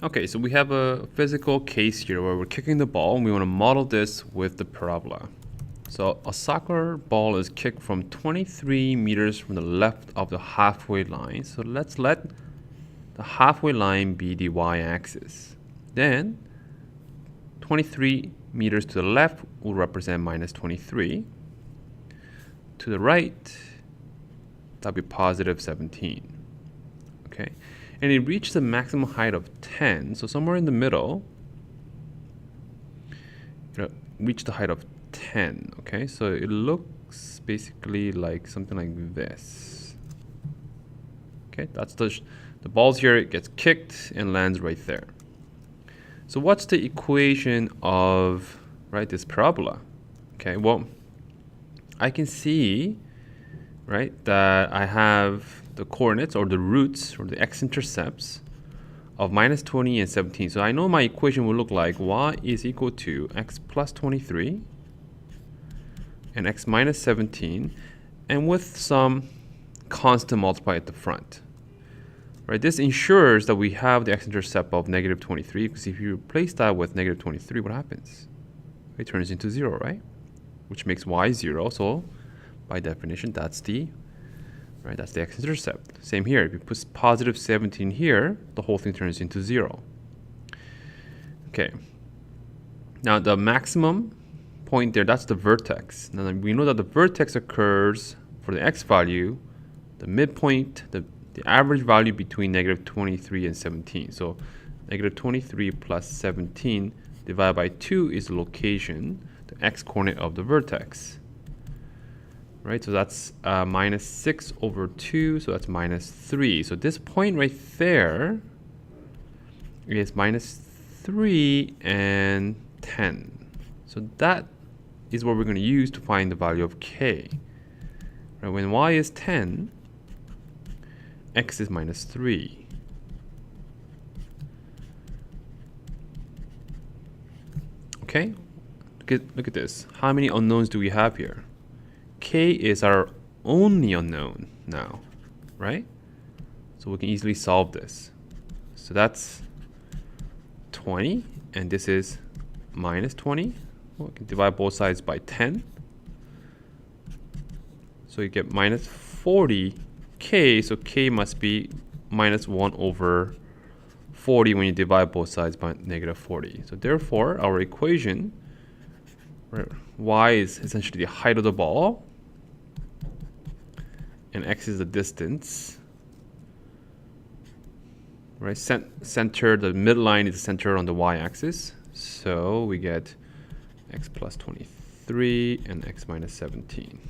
Okay, so we have a physical case here where we're kicking the ball and we want to model this with the parabola. So a soccer ball is kicked from 23 meters from the left of the halfway line. So let's let the halfway line be the y-axis. Then 23 meters to the left will represent minus 23. To the right, that'll be positive 17. Okay, and it reached the maximum height of 10. So somewhere in the middle, reach the height of 10. Okay, so it looks basically like something like this. Okay, that's the ball's here. It gets kicked and lands right there. So what's the equation of this parabola? Okay, well, I can see that I have the coordinates or the roots or the x-intercepts of minus 20 and 17. So I know my equation will look like y is equal to x plus 23 and x minus 17, and with some constant multiply at the front. This ensures that we have the x-intercept of negative 23, because if you replace that with negative 23, what happens? It turns into 0, right? Which makes y 0. So by definition, that's the x-intercept. Same here. If you put positive 17 here, the whole thing turns into 0. Okay. Now the maximum point there, that's the vertex. Now we know that the vertex occurs for the x value, the midpoint, the average value between negative 23 and 17. So negative 23 plus 17 divided by 2 is the location, the x coordinate of the vertex. So that's minus 6 over 2, so that's minus 3. So this point right there is minus 3 and 10. So that is what we're going to use to find the value of k. When y is 10, x is minus 3. Okay, look at this. How many unknowns do we have here? K is our only unknown now, right? So we can easily solve this. So that's 20, and this is minus 20. Well, we can divide both sides by 10. So you get minus 40k, so k must be minus 1 over 40 when you divide both sides by negative 40. So therefore, our equation, y is essentially the height of the ball, and x is the distance. Center, the midline is the center on the y-axis. So we get x plus 23 and x minus 17.